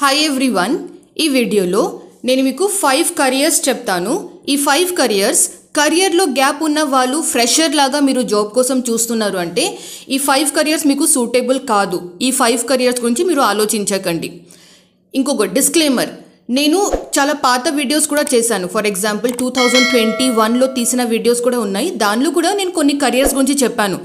Hi everyone, ఈ వీడియోలో నేను మీకు 5 careers చెప్తాను. ఈ 5 careers కెరియర్లో గ్యాప్ ఉన్న వాళ్ళు ఫ్రెషర్ లాగా మీరు జాబ్ కోసం చూస్తున్నారు అంటే ఈ 5 careers మీకు సూటబుల్ కాదు. ఈ 5 careers గురించి మీరు ఆలోచించకండి. ఇంకొక డిస్క్లైమర్, నేను చాలా పాత వీడియోస్ కూడా చేశాను. ఫర్ ఎగ్జాంపుల్ 2021లో తీసిన వీడియోస్ కూడా ఉన్నాయి. దానిలో కూడా నేను కొన్ని కెరియర్స్ గురించి చెప్పాను.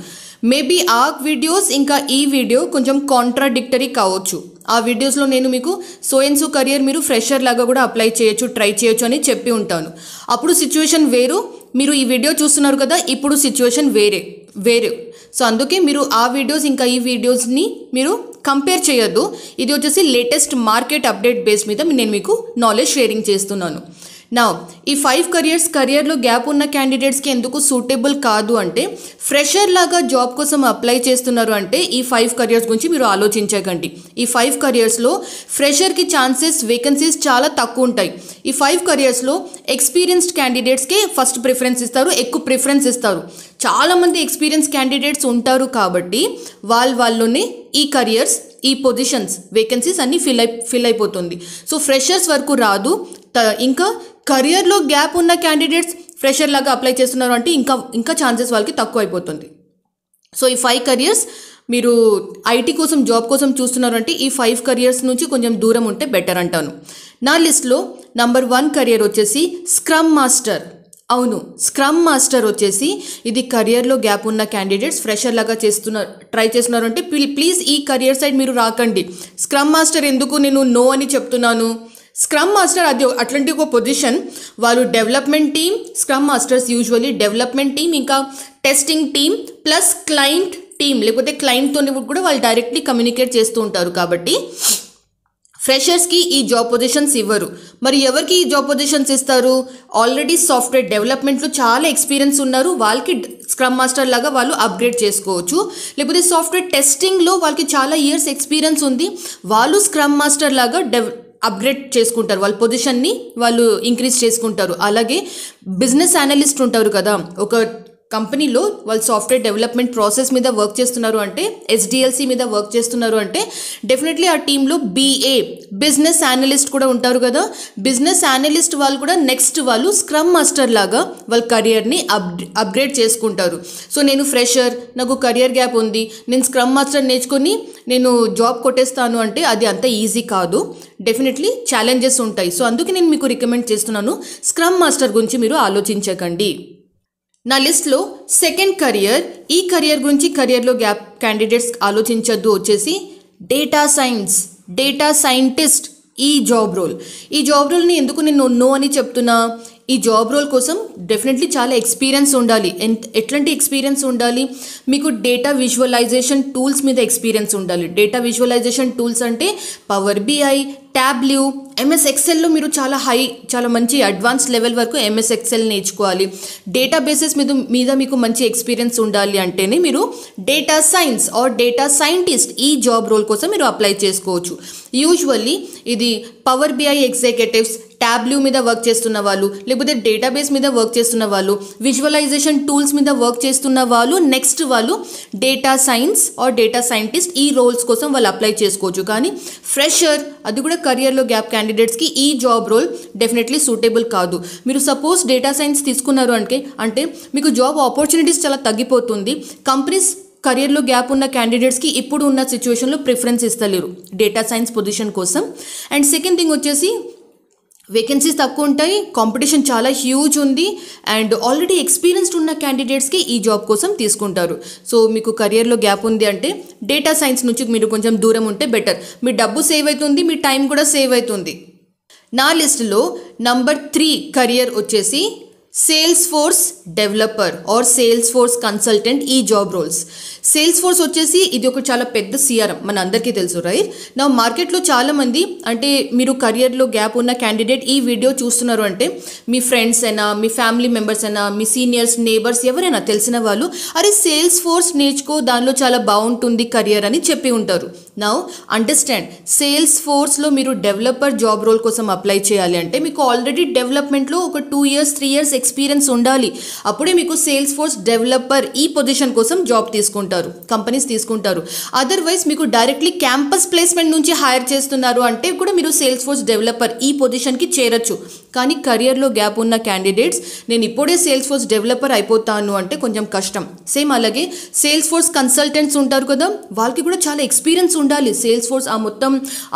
మేబీ ఆ వీడియోస్ ఇంకా ఈ వీడియో కొంచెం కాంట్రాడిక్టరీ కావచ్చు. ఆ వీడియోస్లో నేను మీకు సో అండ్ సో కెరియర్ మీరు ఫ్రెషర్ లాగా కూడా అప్లై చేయొచ్చు, ట్రై చేయొచ్చు అని చెప్పి ఉంటాను. అప్పుడు సిచ్యువేషన్ వేరు, మీరు ఈ వీడియో చూస్తున్నారు కదా, ఇప్పుడు సిచ్యువేషన్ వేరే. సో అందుకే మీరు ఆ వీడియోస్ ఇంకా ఈ వీడియోస్ని మీరు కంపేర్ చేయొద్దు. ఇది వచ్చేసి లేటెస్ట్ మార్కెట్ అప్డేట్ బేస్ మీద నేను మీకు నాలెడ్జ్ షేరింగ్ చేస్తున్నాను. నా ఈ 5 careers కెరియర్లో గ్యాప్ ఉన్న క్యాండిడేట్స్కి ఎందుకు సూటబుల్ కాదు అంటే, ఫ్రెషర్ లాగా జాబ్ కోసం అప్లై చేస్తున్నారు అంటే ఈ 5 careers గురించి మీరు ఆలోచించకండి. ఈ 5 careersలో ఫ్రెషర్కి ఛాన్సెస్, వేకెన్సీస్ చాలా తక్కువ ఉంటాయి. ఈ 5 careersలో ఎక్స్పీరియన్స్డ్ క్యాండిడేట్స్కి ఫస్ట్ ప్రిఫరెన్స్ ఇస్తారు, ఎక్కువ ప్రిఫరెన్స్ ఇస్తారు. చాలామంది ఎక్స్పీరియన్స్ క్యాండిడేట్స్ ఉంటారు కాబట్టి వాళ్ళలోనే ఈ careers, ఈ పొజిషన్స్, వేకెన్సీస్ అన్నీ ఫిల్ అయిపోతుంది. సో ఫ్రెషర్స్ వరకు రాదు. ఇంకా కెరియర్లో గ్యాప్ ఉన్న క్యాండిడేట్స్ ఫ్రెషర్ లాగా అప్లై చేస్తున్నారు అంటే ఇంకా ఛాన్సెస్ వాళ్ళకి తక్కువ అయిపోతుంది. సో ఈ 5 careers మీరు ఐటీ కోసం, జాబ్ కోసం చూస్తున్నారు అంటే ఈ 5 careers నుంచి కొంచెం దూరం ఉంటే బెటర్ అంటాను. నా లిస్ట్లో నంబర్ 1 career వచ్చేసి స్క్రమ్ మాస్టర్. అవును, స్క్రమ్ మాస్టర్ వచ్చేసి ఇది కెరియర్లో గ్యాప్ ఉన్న క్యాండిడేట్స్ ఫ్రెషర్ లాగా ట్రై చేస్తున్నారు అంటే ప్లీజ్ ఈ కెరియర్ సైడ్ మీరు రాకండి. స్క్రమ్ మాస్టర్ ఎందుకు నేను నో అని చెప్తున్నాను? స్క్రమ్ మాస్టర్ అది అట్లాంటి ఒక పొజిషన్. వాళ్ళు development team, scrum masters usually development team, ఇంకా testing team plus client team, లేకపోతే క్లయింట్తో కూడా వాళ్ళు డైరెక్ట్లీ కమ్యూనికేట్ చేస్తూ ఉంటారు. కాబట్టి ఫ్రెషర్స్కి ఈ జాబ్ పొజిషన్స్ ఇవ్వరు. మరి ఎవరికి ఈ జాబ్ పొజిషన్స్ ఇస్తారు? ఆల్రెడీ సాఫ్ట్వేర్ డెవలప్మెంట్లో చాలా ఎక్స్పీరియన్స్ ఉన్నారు, వాళ్ళకి స్క్రమ్ మాస్టర్ లాగా వాళ్ళు అప్గ్రేడ్ చేసుకోవచ్చు. లేకపోతే సాఫ్ట్వేర్ టెస్టింగ్లో వాళ్ళకి చాలా ఇయర్స్ ఎక్స్పీరియన్స్ ఉంది, వాళ్ళు స్క్రమ్ మాస్టర్ లాగా అప్గ్రేడ్ చేసుకుంటారు, వాళ్ళ పొజిషన్ని వాళ్ళు ఇంక్రీజ్ చేసుకుంటారు. అలాగే బిజినెస్ అనలిస్ట్ ఉంటారు కదా, ఒక కంపెనీలో వాళ్ళు సాఫ్ట్వేర్ డెవలప్మెంట్ ప్రాసెస్ మీద వర్క్ చేస్తున్నారు అంటే, SDLC మీద వర్క్ చేస్తున్నారు అంటే డెఫినెట్లీ ఆ టీంలో BA బిజినెస్ అనలిస్ట్ కూడా ఉంటారు కదా. బిజినెస్ అనలిస్ట్ వాళ్ళు కూడా నెక్స్ట్ వాళ్ళు స్క్రమ్ మాస్టర్ లాగా వాళ్ళ కెరియర్ని అప్గ్రేడ్ చేసుకుంటారు. సో నేను ఫ్రెషర్, నాకు కెరియర్ గ్యాప్ ఉంది, నేను స్క్రమ్ మాస్టర్ నేర్చుకొని నేను జాబ్ కొట్టేస్తాను అంటే అది అంత ఈజీ కాదు. డెఫినెట్లీ ఛాలెంజెస్ ఉంటాయి. సో అందుకే నేను మీకు రికమెండ్ చేస్తున్నాను, స్క్రమ్ మాస్టర్ గురించి మీరు ఆలోచించకండి. నా లిస్ట్లో సెకండ్ కెరియర్, ఈ కెరియర్ గురించి కెరియర్లో గ్యాప్ క్యాండిడేట్స్ ఆలోచించద్దు వచ్చేసి డేటా సైంటిస్ట్. ఈ జాబ్ రోల్ని ఎందుకు నేను నో అని చెప్తున్నా? ఈ జాబ్ రోల్ కోసం డెఫినెట్లీ చాలా ఎక్స్పీరియన్స్ ఉండాలి. ఎట్లాంటి ఎక్స్పీరియన్స్ ఉండాలి? మీకు డేటా విజువలైజేషన్ టూల్స్ మీద ఎక్స్పీరియన్స్ ఉండాలి. డేటా విజువలైజేషన్ టూల్స్ అంటే పవర్ BI, ట్యాబ్ల్యూ, MS Excelలో మీరు చాలా మంచి అడ్వాన్స్ లెవెల్ వరకు MS Excel నేర్చుకోవాలి. డేటాబేసెస్ మీద మీకు మంచి ఎక్స్పీరియన్స్ ఉండాలి అంటేనే మీరు data science or data scientist ఈ జాబ్ రోల్ కోసం మీరు అప్లై చేసుకోవచ్చు. యూజువల్లీ ఇది పవర్ BI ఎగ్జిక్యూటివ్స్, ట్యాబ్ల్యూ మీద వర్క్ చేస్తున్న వాళ్ళు, లేకపోతే డేటాబేస్ మీద వర్క్ చేస్తున్న వాళ్ళు, విజువలైజేషన్ టూల్స్ మీద వర్క్ చేస్తున్న వాళ్ళు, నెక్స్ట్ వాళ్ళు data science or data scientist ఈ రోల్స్ కోసం వాళ్ళు అప్లై చేసుకోవచ్చు. కానీ ఫ్రెషర్, అది కూడా కెరియర్లో గ్యాప్ క్యాండిడేట్స్కి ఈ జాబ్ రోల్ డెఫినెట్లీ సూటబుల్ కాదు. మీరు సపోజ్ డేటా సైన్స్ తీసుకున్నారు అంటే మీకు జాబ్ ఆపర్చునిటీస్ చాలా తగ్గిపోతుంది. కంపెనీస్ కెరియర్లో గ్యాప్ ఉన్న క్యాండిడేట్స్కి ఇప్పుడు ఉన్న సిచ్యువేషన్లో ప్రిఫరెన్స్ ఇస్తలేరు డేటా సైన్స్ పొజిషన్ కోసం. అండ్ సెకండ్ థింగ్ వచ్చేసి వేకెన్సీస్ తక్కువ ఉంటాయి, కాంపిటీషన్ చాలా హ్యూజ్ ఉంది, అండ్ ఆల్రెడీ ఎక్స్పీరియన్స్డ్ ఉన్న క్యాండిడేట్స్కి ఈ జాబ్ కోసం తీసుకుంటారు. సో మీకు కెరియర్లో గ్యాప్ ఉంది అంటే డేటా సైన్స్ నుంచి మీరు కొంచెం దూరం ఉంటే బెటర్. మీ డబ్బు సేవ్ అవుతుంది, మీ టైం కూడా సేవ్ అవుతుంది. నా లిస్టులో నంబర్ 3 కెరియర్ వచ్చేసి sales force developer or sales force consultant ఈ జాబ్ రోల్స్. సేల్స్ ఫోర్స్ వచ్చేసి ఇది ఒక చాలా పెద్ద CRM, మన అందరికీ తెలుసు రైట్. నా మార్కెట్లో చాలామంది, అంటే మీరు కెరియర్లో గ్యాప్ ఉన్న క్యాండిడేట్ ఈ వీడియో చూస్తున్నారు అంటే మీ ఫ్రెండ్స్ అయినా, మీ ఫ్యామిలీ మెంబర్స్ అయినా, మీ సీనియర్స్, నేబర్స్ ఎవరైనా తెలిసిన వాళ్ళు అరే సేల్స్ ఫోర్స్ నేర్చుకో, దానిలో చాలా బాగుంటుంది కెరియర్ అని చెప్పి ఉంటారు. నౌ అండర్స్టాండ్, సేల్స్ ఫోర్స్లో మీరు డెవలపర్ జాబ్ రోల్ కోసం అప్లై చేయాలి అంటే మీకు ఆల్రెడీ డెవలప్మెంట్లో ఒక 2 years 3 years ఎక్స్పీరియన్స్ ఉండాలి. అప్పుడే మీకు సేల్స్ ఫోర్స్ డెవలపర్ ఈ పొజిషన్ కోసం జాబ్ తీసుకుంటారు, కంపెనీస్ తీసుకుంటారు. అదర్వైజ్ మీకు డైరెక్ట్లీ క్యాంపస్ ప్లేస్మెంట్ నుంచి హైర్ చేస్తున్నారు అంటే కూడా మీరు సేల్స్ ఫోర్స్ డెవలపర్ ఈ పొజిషన్కి చేరొచ్చు. కానీ కెరియర్లో గ్యాప్ ఉన్న క్యాండిడేట్స్ నేను ఇప్పుడే సేల్స్ ఫోర్స్ డెవలపర్ అయిపోతాను అంటే కొంచెం కష్టం. సేమ్ అలాగే సేల్స్ ఫోర్స్ కన్సల్టెంట్స్ ఉంటారు కదా, వాళ్ళకి కూడా చాలా ఎక్స్పీరియన్స్ ఉండాలి. సేల్స్ ఫోర్స్ ఆ మొత్తం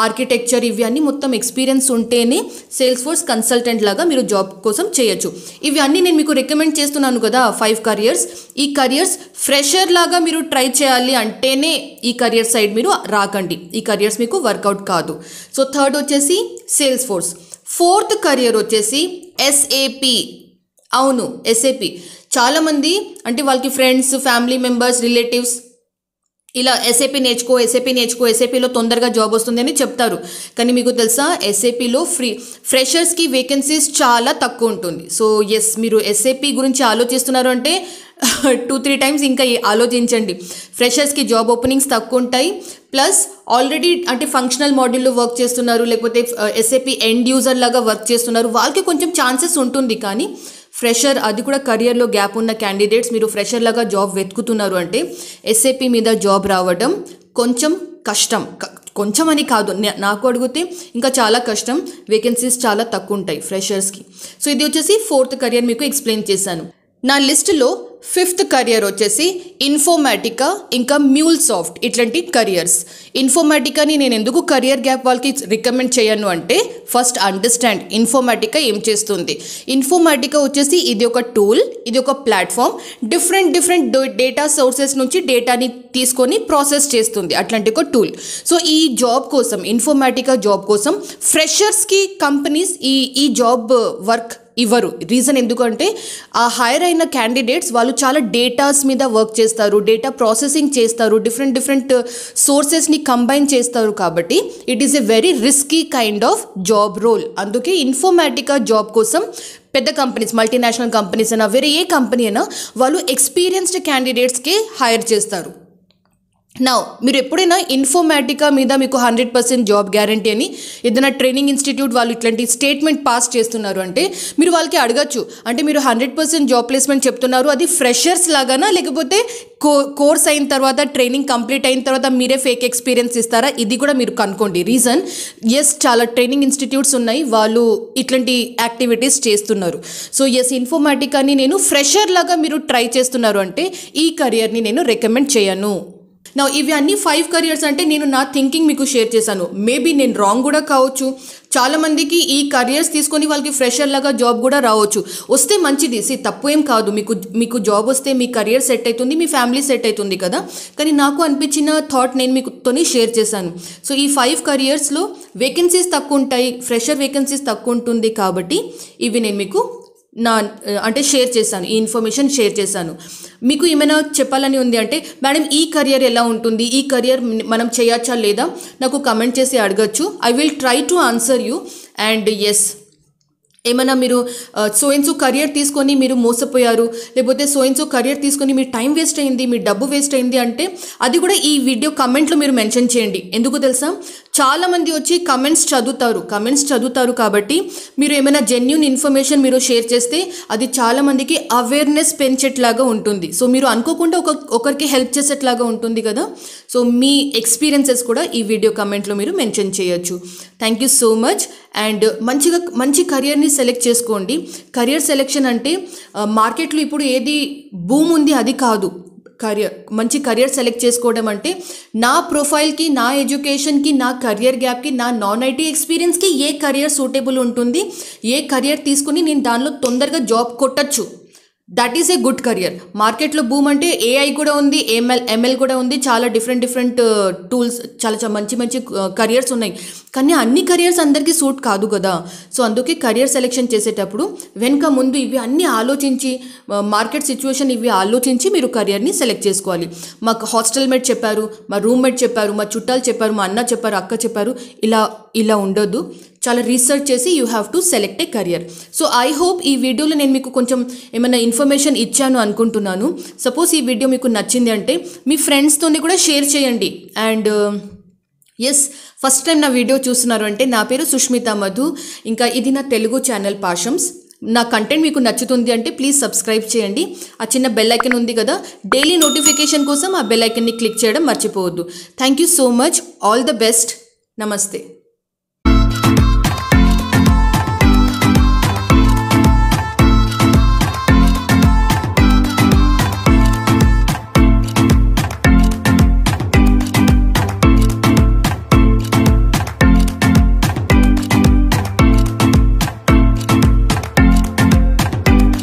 ఆర్కిటెక్చర్ ఇవి అన్నీ మొత్తం ఎక్స్పీరియన్స్ ఉంటేనే సేల్స్ ఫోర్స్ కన్సల్టెంట్ లాగా మీరు జాబ్ కోసం చేయొచ్చు. ఇవి అన్నీ నేను మీకు రికమెండ్ చేస్తున్నాను కదా 5 careers. ఈ కరియర్స్ ఫ్రెషర్ లాగా మీరు ట్రై చేయాలి అంటేనే ఈ కరియర్ సైడ్ మీరు రాకండి, ఈ కరియర్స్ మీకు వర్కౌట్ కాదు. సో థర్డ్ వచ్చేసి సేల్స్ ఫోర్స్. ఫోర్త్ కరియర్ వచ్చేసి ఎస్ఏపి. అవును, ఎస్ఏపి. చాలామంది అంటే వాళ్ళకి ఫ్రెండ్స్, ఫ్యామిలీ మెంబర్స్, రిలేటివ్స్ ఇలా ఎస్ఏపి నేర్చుకో, ఎస్ఏపిలో తొందరగా జాబ్ వస్తుంది అని చెప్తారు. కానీ మీకు తెలుసా, ఎస్ఏపిలో ఫ్రెషర్స్కి వేకెన్సీస్ చాలా తక్కువ ఉంటుంది. సో ఎస్, మీరు ఎస్ఏపి గురించి ఆలోచిస్తున్నారు అంటే 2-3 times ఇంకా ఆలోచించండి. ఫ్రెషర్స్కి జాబ్ ఓపెనింగ్స్ తక్కువ ఉంటాయి. ప్లస్ ఆల్రెడీ అంటే ఫంక్షనల్ మాడ్యూల్లో వర్క్ చేస్తున్నారు, లేకపోతే ఎస్ఏపి ఎండ్ యూజర్ లాగా వర్క్ చేస్తున్నారు, వాళ్ళకి కొంచెం ఛాన్సెస్ ఉంటుంది. కానీ ఫ్రెషర్, అది కూడా కెరియర్లో గ్యాప్ ఉన్న క్యాండిడేట్స్ మీరు ఫ్రెషర్ లాగా జాబ్ వెతుకుతున్నారు అంటే ఎస్ఏపి మీద జాబ్ రావడం కొంచెం కష్టం. కొంచెం అని కాదు, నాకు అడిగితే ఇంకా చాలా కష్టం. వేకెన్సీస్ చాలా తక్కువ ఉంటాయి ఫ్రెషర్స్కి. సో ఇది వచ్చేసి 4th career మీకు ఎక్స్ప్లెయిన్ చేశాను. నా లిస్టులో 5th career వచ్చేసి ఇన్ఫోమాటికా ఇంకా మ్యూల్సాఫ్ట్. ఇట్లాంటి కరియర్స్. ఇన్ఫోమాటికాని నేను ఎందుకు కెరియర్ గ్యాప్ వాళ్ళకి రికమెండ్ చేయను అంటే, ఫస్ట్ అండర్స్టాండ్ ఇన్ఫోమాటికా ఏం చేస్తుంది. ఇన్ఫోమాటికా వచ్చేసి ఇది ఒక టూల్, ఇది ఒక ప్లాట్ఫామ్. డిఫరెంట్ డేటా సోర్సెస్ నుంచి డేటాని తీసుకొని ప్రాసెస్ చేస్తుంది, అట్లాంటి ఒక టూల్. సో ఈ జాబ్ కోసం, ఇన్ఫోమాటికా జాబ్ కోసం ఫ్రెషర్స్కి కంపెనీస్ ఈ జాబ్ వర్క్ ఇవ్వరు. రీజన్ ఎందుకంటే ఆ హైర్ అయిన క్యాండిడేట్స్ వాళ్ళు చాలా డేటాస్ మీద వర్క్ చేస్తారు, డేటా ప్రాసెసింగ్ చేస్తారు, డిఫరెంట్ సోర్సెస్ని కంబైన్ చేస్తారు. కాబట్టి it is a very risky kind of job role. అందుకే ఇన్ఫోమాటికా జాబ్ కోసం పెద్ద కంపెనీస్, మల్టీనేషనల్ కంపెనీస్ అయినా వేరే ఏ కంపెనీ అయినా వాళ్ళు ఎక్స్పీరియన్స్డ్ క్యాండిడేట్స్కి హైర్ చేస్తారు. నా మీరు ఎప్పుడైనా ఇన్ఫోమాటికా మీద మీకు 100% జాబ్ గ్యారంటీ అని ఏదైనా ట్రైనింగ్ ఇన్స్టిట్యూట్ వాళ్ళు ఇట్లాంటి స్టేట్మెంట్ పాస్ చేస్తున్నారు అంటే మీరు వాళ్ళకి అడగచ్చు, అంటే మీరు 100% జాబ్ ప్లేస్మెంట్ చెప్తున్నారు, అది ఫ్రెషర్స్ లాగానా లేకపోతే కోర్స్ అయిన తర్వాత, ట్రైనింగ్ కంప్లీట్ అయిన తర్వాత మీరే ఫేక్ ఎక్స్పీరియన్స్ ఇస్తారా? ఇది కూడా మీరు కనుక్కోండి. రీజన్, ఎస్, చాలా ట్రైనింగ్ ఇన్స్టిట్యూట్స్ ఉన్నాయి, వాళ్ళు ఇట్లాంటి యాక్టివిటీస్ చేస్తున్నారు. సో ఎస్, ఇన్ఫోమాటికాని నేను ఫ్రెషర్ లాగా మీరు ట్రై చేస్తున్నారు అంటే ఈ కెరియర్ని నేను రికమెండ్ చేయను. నా ఇవి అన్ని 5 careers అంటే నేను నా థింకింగ్ మీకు షేర్ చేశాను. మేబీ నేను రాంగ్ కూడా కావచ్చు. చాలామందికి ఈ కరియర్స్ తీసుకొని వాళ్ళకి ఫ్రెషర్ లాగా జాబ్ కూడా రావచ్చు. వస్తే మంచిది, తప్పు ఏం కాదు. మీకు జాబ్ వస్తే మీ కెరియర్ సెట్ అవుతుంది, మీ ఫ్యామిలీ సెట్ అవుతుంది కదా. కానీ నాకు అనిపించిన థాట్ నేను మీతోని షేర్ చేశాను. సో ఈ 5 careersలో వేకెన్సీస్ తక్కువ ఉంటాయి, ఫ్రెషర్ వేకెన్సీస్ తక్కువ ఉంటుంది. కాబట్టి ఇవి నేను మీకు షేర్ చేశాను, ఈ ఇన్ఫర్మేషన్ షేర్ చేశాను. మీకు ఏమైనా చెప్పాలని ఉంది అంటే, మేడం ఈ కెరియర్ ఎలా ఉంటుంది, ఈ కెరియర్ మనం చేయొచ్చా లేదా, నాకు కమెంట్ చేసి అడగచ్చు. I will try to answer you. And yes, ఏమైనా మీరు సో కెరియర్ తీసుకొని మీరు మోసపోయారు, లేకపోతే సో కెరియర్ తీసుకొని మీ టైం వేస్ట్ అయింది, మీ డబ్బు వేస్ట్ అయింది అంటే అది కూడా ఈ వీడియో కమెంట్లో మీరు మెన్షన్ చేయండి. ఎందుకు తెలుసా, చాలామంది వచ్చి కమెంట్స్ చదువుతారు కాబట్టి మీరు ఏమైనా జెన్యూన్ ఇన్ఫర్మేషన్ మీరు షేర్ చేస్తే అది చాలామందికి అవేర్నెస్ పెంచేట్లాగా ఉంటుంది. సో మీరు అనుకోకుండా ఒకరికి హెల్ప్ చేసేట్లాగా ఉంటుంది కదా. సో మీ ఎక్స్పీరియన్సెస్ కూడా ఈ వీడియో కమెంట్లో మీరు మెన్షన్ చేయొచ్చు. Thank you so much. And మంచి కెరియర్ని సెలెక్ట్ చేసుకోండి. కెరియర్ సెలెక్షన్ అంటే మార్కెట్లో ఇప్పుడు ఏది బూమ్ ఉంది అది కాదు. మంచి కెరియర్ సెలెక్ట్ చేసుకోవడం అంటే నా ప్రొఫైల్కి, నా ఎడ్యుకేషన్కి, నా కెరియర్ గ్యాప్కి, నా నాన్ ఐటీ ఎక్స్పీరియన్స్కి ఏ కెరియర్ సూటబుల్ ఉంటుంది, ఏ కెరియర్ తీసుకుని నేను దానిలో తొందరగా జాబ్ కొట్టచ్చు, that is a good career. మార్కెట్లో బూమ్ అంటే ఏఐ కూడా ఉంది, ఎంఎల్ కూడా ఉంది, చాలా డిఫరెంట్ టూల్స్, చాలా మంచి కెరియర్స్ ఉన్నాయి. కానీ అన్ని కెరియర్స్ అందరికీ సూట్ కాదు కదా. సో అందుకే కెరియర్ సెలెక్షన్ చేసేటప్పుడు వెనుక ముందు ఇవి అన్నీ ఆలోచించి, మార్కెట్ సిచ్యువేషన్ ఇవి ఆలోచించి మీరు కెరియర్ని సెలెక్ట్ చేసుకోవాలి. మాకు హాస్టల్ మేట్ చెప్పారు, మా రూమ్మేట్ చెప్పారు, మా చుట్టాలు చెప్పారు, మా అన్న చెప్పారు, అక్క చెప్పారు, ఇలా ఉండొద్దు. చాలా రీసెర్చ్ చేసి you have to select A career. So I hope ఈ వీడియోలో నేను మీకు కొంచెం ఏమైనా ఇన్ఫర్మేషన్ ఇచ్చాను అనుకుంటున్నాను. సపోజ్ ఈ వీడియో మీకు నచ్చింది అంటే మీ ఫ్రెండ్స్తోని కూడా షేర్ చేయండి. అండ్ ఎస్, ఫస్ట్ టైం నా వీడియో చూస్తున్నారు అంటే నా పేరు సుష్మిత మధు. ఇంకా ఇది నా తెలుగు ఛానల్ పాషమ్స్. నా కంటెంట్ మీకు నచ్చుతుంది అంటే ప్లీజ్ సబ్స్క్రైబ్ చేయండి. ఆ చిన్న బెల్ ఐకన్ ఉంది కదా, డైలీ నోటిఫికేషన్ కోసం ఆ బెల్ ఐకన్ని క్లిక్ చేయడం మర్చిపోవద్దు. Thank you so much. All the best. నమస్తే.